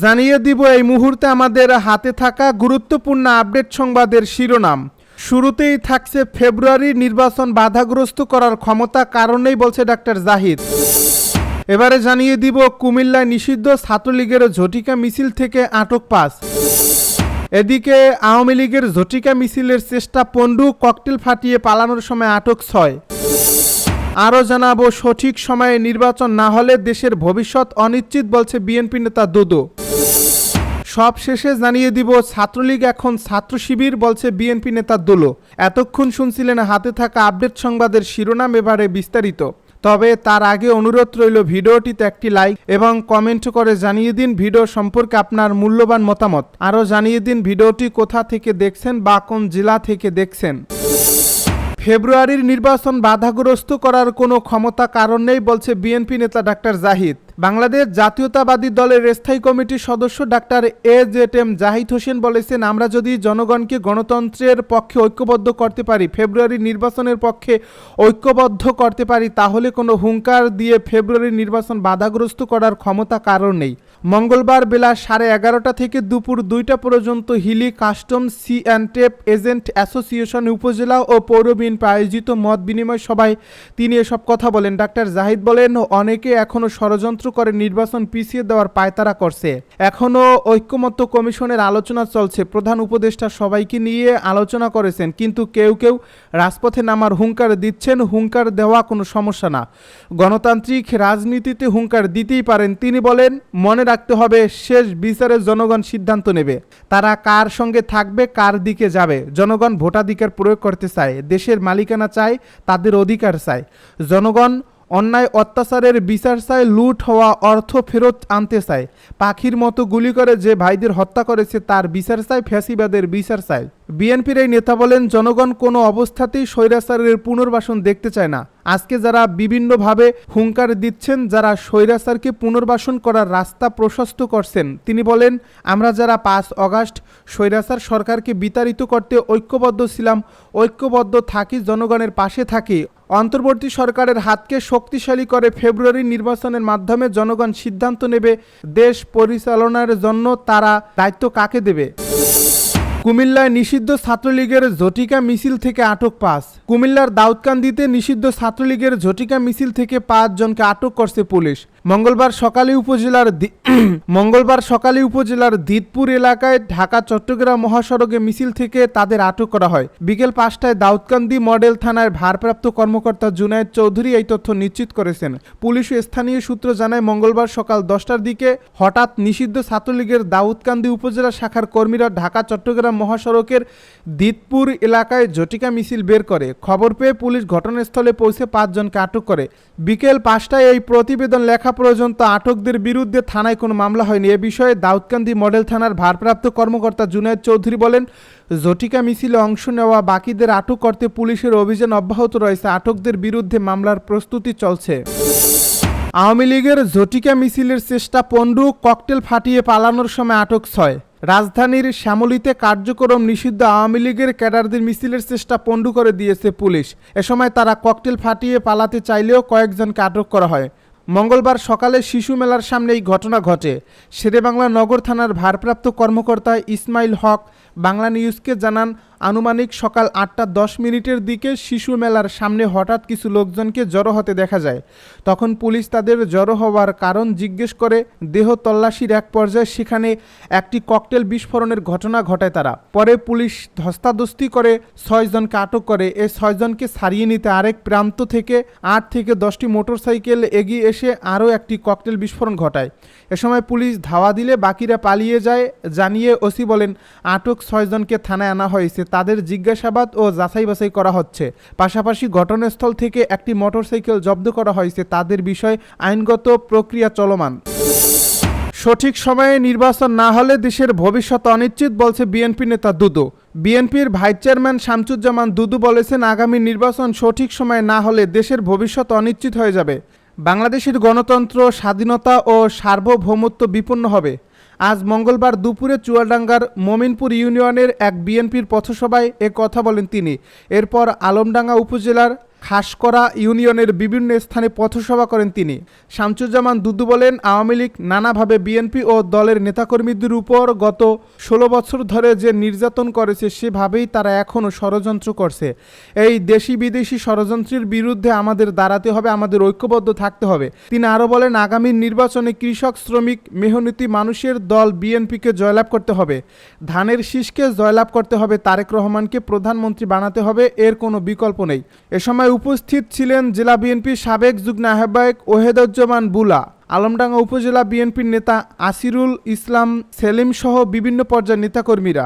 জানিয়ে দিব এই মুহূর্তে আমাদের হাতে থাকা গুরুত্বপূর্ণ আপডেট সংবাদের শিরোনাম। শুরুতেই থাকছে ফেব্রুয়ারির নির্বাচন বাধাগ্রস্ত করার ক্ষমতা কারণেই বলছে ডাক্তার জাহিদ। এবারে জানিয়ে দিব কুমিল্লায় নিষিদ্ধ ছাত্রলীগের ঝটিকা মিছিল থেকে আটক 5। এদিকে আওয়ামী লীগের ঝটিকা মিছিলের চেষ্টা পণ্ডু, ককটেল ফাটিয়ে পালানোর সময় আটক 6। আরও জানাবো সঠিক সময়ে নির্বাচন না হলে দেশের ভবিষ্যৎ অনিশ্চিত বলছে বিএনপি নেতা দুদু। সব শেষে জানিয়ে দিব ছাত্রলীগ এখন ছাত্র শিবির বলছে বিএনপি নেতা দুলু। এতক্ষণ শুনছিলেন হাতে থাকা আপডেট সংবাদের শিরোনাম, এবারে বিস্তারিত। তবে তার আগে অনুরোধ রইল ভিডিওটিতে একটি লাইক এবং কমেন্ট করে জানিয়ে দিন ভিডিও সম্পর্কে আপনার মূল্যবান মতামত। আরও জানিয়ে দিন ভিডিওটি কোথা থেকে দেখছেন বা কোন জেলা থেকে দেখছেন। ফেব্রুয়ারির নির্বাচন বাধাগ্রস্ত করার কোনো ক্ষমতা কারণ নেই বলছে বিএনপি নেতা ডাক্তার জাহিদ। বাংলাদেশ জাতীয়তাবাদী দলের স্থায়ী কমিটির সদস্য ডাক্তার এজেএম জাহিদ হোসেন বলেছেন, আমরা যদি জনগণকে গণতন্ত্রের পক্ষে ঐক্যবদ্ধ করতে পারি, ফেব্রুয়ারির নির্বাচনের পক্ষে ঐক্যবদ্ধ করতে পারি, তাহলে কোনো হুঙ্কার দিয়ে ফেব্রুয়ারির নির্বাচন বাধাগ্রস্ত করার ক্ষমতা কারণ নেই। মঙ্গলবার বেলা 11:30 থেকে দুপুর 2টা পর্যন্ত হিলি কাস্টম সি অ্যান্ড টেপ এজেন্ট অ্যাসোসিয়েশন উপজেলা ও পৌর বিএনপি আয়োজিত মত বিনিময় সভায় তিনি এসব কথা বলেন। ডাক্তার জাহিদ বলেন, অনেকে এখনও ষড়যন্ত্র করে নির্বাচন পিছিয়ে দেওয়ার পায়তারা করছে। এখনও ঐক্যমত্য কমিশনের আলোচনা চলছে, প্রধান উপদেষ্টা সবাইকে নিয়ে আলোচনা করেছেন, কিন্তু কেউ কেউ রাজপথে নামার হুঙ্কার দিচ্ছেন। হুঙ্কার দেওয়া কোনো সমস্যা না, গণতান্ত্রিক রাজনীতিতে হুঙ্কার দিতেই পারেন। তিনি বলেন, মনে রাখতে হবে শেষ বিচারে জনগণ সিদ্ধান্ত নেবে, তারা কার সঙ্গে থাকবে, কার দিকে যাবে। জনগণ ভোটাধিকার প্রয়োগ করতে চায়, দেশের মালিকানা চায়, তাদের অধিকার চায়। জনগণ অন্যায় অত্যাচারের বিচার চায়, লুট হওয়া অর্থ ফেরত আনতে চায়। পাখির মতো গুলি করে যে ভাইদের হত্যা করেছে তার বিচার চায়, ফ্যাসিবাদের বিচার চায়। বিএনপির এই নেতা বলেন, জনগণ কোনো অবস্থাতেই স্বৈরাচারের পুনর্বাসন দেখতে চায় না। আজকে যারা বিভিন্নভাবে হুঙ্কার দিচ্ছেন, যারা স্বৈরাচারকে পুনর্বাসন করার রাস্তা প্রশস্ত করছেন, তিনি বলেন, আমরা যারা 5 আগস্ট স্বৈরাচার সরকারকে বিতাড়িত করতে ঐক্যবদ্ধ ছিলাম, ঐক্যবদ্ধ থাকি, জনগণের পাশে থাকি। অন্তর্বর্তী সরকারের হাতকে শক্তিশালী করে ফেব্রুয়ারি নির্বাচনের মাধ্যমে জনগণ সিদ্ধান্ত নেবে দেশ পরিচালনার জন্য তারা দায়িত্ব কাকে দেবে। কুমিল্লায় নিষিদ্ধ ছাত্রলীগের ঝটিকা মিছিল থেকে আটক 5। কুমিল্লার দাউদকান্দিতে নিষিদ্ধ ছাত্রলীগের ঝটিকা মিছিল থেকে 5 জনকে আটক করছে পুলিশ। মঙ্গলবার সকালে উপজেলার দিতপুর এলাকায় ঢাকা চট্টগ্রাম মহাসড়কে মিছিল থেকে তাদের আটক করা হয়। বিকেল 5টায় দাউদকান্দি মডেল থানার ভারপ্রাপ্ত কর্মকর্তা জুনায়েদ চৌধুরী এই তথ্য নিশ্চিত করেছেন। পুলিশ ও স্থানীয় সূত্র জানায়, মঙ্গলবার সকাল 10টার দিকে হঠাৎ নিষিদ্ধ ছাত্রলীগের দাউদকান্দি উপজেলা শাখার কর্মীরা ঢাকা চট্টগ্রাম মহাসড়কের দিতপুর এলাকায় ঝটিকা মিছিল বের করে। খবর পেয়ে পুলিশ ঘটনাস্থলে পৌঁছে 5 জনকে আটক করে। বিকেল 5টায় এই প্রতিবেদন লেখা পর্যন্ত আটকদের বিরুদ্ধে থানায় কোনো মামলা হয়নি। এ বিষয়ে দাউদকান্দি মডেল থানার ভারপ্রাপ্ত কর্মকর্তা জুনায়েদ চৌধুরী বলেন, ঝটিকা মিছিলে অংশ নেওয়া বাকিদের আটক করতে পুলিশের অভিযান অব্যাহত রয়েছে। আটকদের বিরুদ্ধে মামলার প্রস্তুতি চলছে। আওয়ামী লীগের ঝটিকা মিছিলের চেষ্টা পণ্ডু, ককটেল ফাটিয়ে পালানোর সময় আটক 6। রাজধানীর শ্যামলীতে কার্যক্রম নিষিদ্ধ আওয়ামী লীগের ক্যাডারদের মিছিলের চেষ্টা পণ্ডু করে দিয়েছে পুলিশ। এ সময় তারা ককটেল ফাটিয়ে পালাতে চাইলেও কয়েকজনকে আটক করা হয়। মঙ্গলবার সকালে শিশু মেলার সামনে এই ঘটনা ঘটে। শেরেবাংলা নগর থানার ভারপ্রাপ্ত কর্মকর্তা ইসমাইল হক বাংলা নিউজকে জানান, আনুমানিক সকাল 8:10 দিকে শিশু মেলার সামনে হঠাৎ কিছু লোকজনকে জড়ো হতে দেখা যায়। তখন পুলিশ তাদের জড়ো হওয়ার কারণ জিজ্ঞেস করে। দেহ তল্লাশির এক পর্যায়ে সেখানে একটি ককটেল বিস্ফোরণের ঘটনা ঘটায় তারা। পরে পুলিশ ধস্তাধস্তি করে 6 জনকে আটক করে। এই 6 জনকে ছাড়িয়ে নিতে আরেক প্রান্ত থেকে 8 থেকে 10টি মোটরসাইকেল এগিয়ে এসে আরও একটি ককটেল বিস্ফোরণ ঘটায়। এ সময় পুলিশ ধাওয়া দিলে বাকিরা পালিয়ে যায়। জানিয়ে ওসি বলেন, আটক 6 জনকে থানায় আনা হয়েছে, তাদের জিজ্ঞাসাবাদ ও যাচাই বাছাই করা হচ্ছে। পাশাপাশি ঘটনাস্থল থেকে একটি মোটরসাইকেল জব্দ করা হয়েছে, তাদের বিষয়ে আইনগত প্রক্রিয়া চলমান। সঠিক সময়ে নির্বাচন না হলে দেশের ভবিষ্যৎ অনিশ্চিত বলছে বিএনপি নেতা দুদু। বিএনপির ভাইস চেয়ারম্যান শামসুজ্জামান দুদু বলেছেন, আগামী নির্বাচন সঠিক সময়ে না হলে দেশের ভবিষ্যৎ অনিশ্চিত হয়ে যাবে। বাংলাদেশের গণতন্ত্র, স্বাধীনতা ও সার্বভৌমত্ব বিপন্ন হবে। আজ মঙ্গলবার দুপুরে চুয়াডাঙ্গার মমিনপুর ইউনিয়নের এক বিএনপির পথসভায় এ কথা বলেন তিনি। এরপর আলমডাঙ্গা উপজেলার খাসকরা ইউনিয়নের বিভিন্ন স্থানে পথসভা করেন তিনি। শামসুজ্জামান দুদু বলেন, আওয়ামী লীগ নানাভাবে বিএনপি ও দলের নেতাকর্মীদের উপর গত 16 বছর ধরে যে নির্যাতন করেছে সেভাবেই তারা এখনও ষড়যন্ত্র করছে। এই দেশি বিদেশি ষড়যন্ত্রের বিরুদ্ধে আমাদের দাঁড়াতে হবে, আমাদের ঐক্যবদ্ধ থাকতে হবে। তিনি আরও বলেন, আগামী নির্বাচনে কৃষক, শ্রমিক, মেহনতি মানুষের দল বিএনপিকে জয়লাভ করতে হবে। ধানের শীষকে জয়লাভ করতে হবে, তারেক রহমানকে প্রধানমন্ত্রী বানাতে হবে, এর কোনো বিকল্প নেই। এ সময় উপস্থিত ছিলেন জেলা বিএনপির সাবেক যুগ্ম আহ্বায়ক ওহেদুজ্জামান বুলা, আলমডাঙ্গা উপজেলা বিএনপির নেতা আসিরুল ইসলাম সেলিম সহ বিভিন্ন পর্যায়ের নেতাকর্মীরা।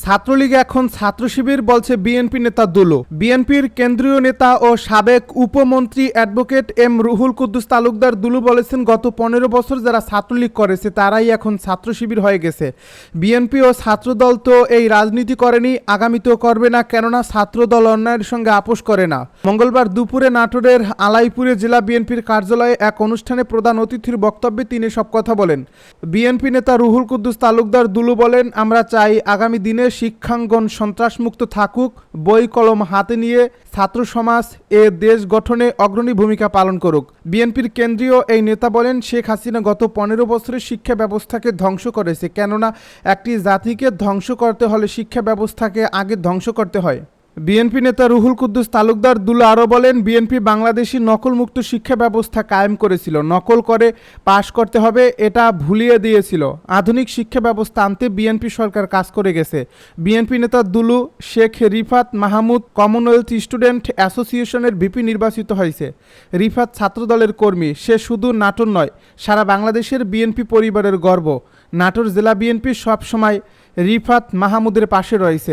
ছাত্রলীগ এখন ছাত্র শিবির, বলছে বিএনপি নেতা দুলু। বিএনপির কেন্দ্রীয় নেতা ও সাবেক উপমন্ত্রী অ্যাডভোকেট এম রুহুল কুদ্দুস তালুকদার দুলু বলেছেন, গত 15 বছর যারা ছাত্রলীগ করেছে তারাই এখন ছাত্র শিবির হয়ে গেছে। বিএনপি ও ছাত্রদল তো এই রাজনীতি করেনি, আগামীতেও করবে না, কেননা ছাত্রদল অন্যায়ের সঙ্গে আপোষ করে না। মঙ্গলবার দুপুরে নাটোরের আলাইপুরে জেলা বিএনপির কার্যালয়ে এক অনুষ্ঠানে প্রধান অতিথির বক্তব্যে তিনি সব কথা বলেন। বিএনপি নেতা রুহুল কুদ্দুস তালুকদার দুলু বলেন, আমরা চাই আগামী দিনে শিক্ষাঙ্গন সন্ত্রাসমুক্ত থাকুক, বই কলম হাতে নিয়ে ছাত্র সমাজ এ দেশ গঠনে অগ্রণী ভূমিকা পালন করুক। বিএনপির কেন্দ্রীয় এই নেতা বলেন, শেখ হাসিনা গত 15 বছরের শিক্ষা ব্যবস্থাকে ধ্বংস করেছে, কেননা একটি জাতিকে ধ্বংস করতে হলে শিক্ষা ব্যবস্থাকে আগে ধ্বংস করতে হয়। বিএনপি নেতা রুহুল কুদ্দুস তালুকদার দুলু আরও বলেন, বিএনপি বাংলাদেশি নকলমুক্ত শিক্ষা ব্যবস্থা কায়েম করেছিল, নকল করে পাশ করতে হবে এটা ভুলিয়ে দিয়েছিল। আধুনিক শিক্ষা ব্যবস্থা আনতে বিএনপি সরকার কাজ করে গেছে। বিএনপি নেতা দুলু শেখ রিফাত মাহমুদ কমনওয়েলথ স্টুডেন্ট অ্যাসোসিয়েশনের ভিপি নির্বাচিত হয়েছে। রিফাত ছাত্রদলের কর্মী, সে শুধু নাটোর নয়, সারা বাংলাদেশের বিএনপি পরিবারের গর্ব। নাটোর জেলা বিএনপি সবসময় রিফাত মাহমুদের পাশে রয়েছে।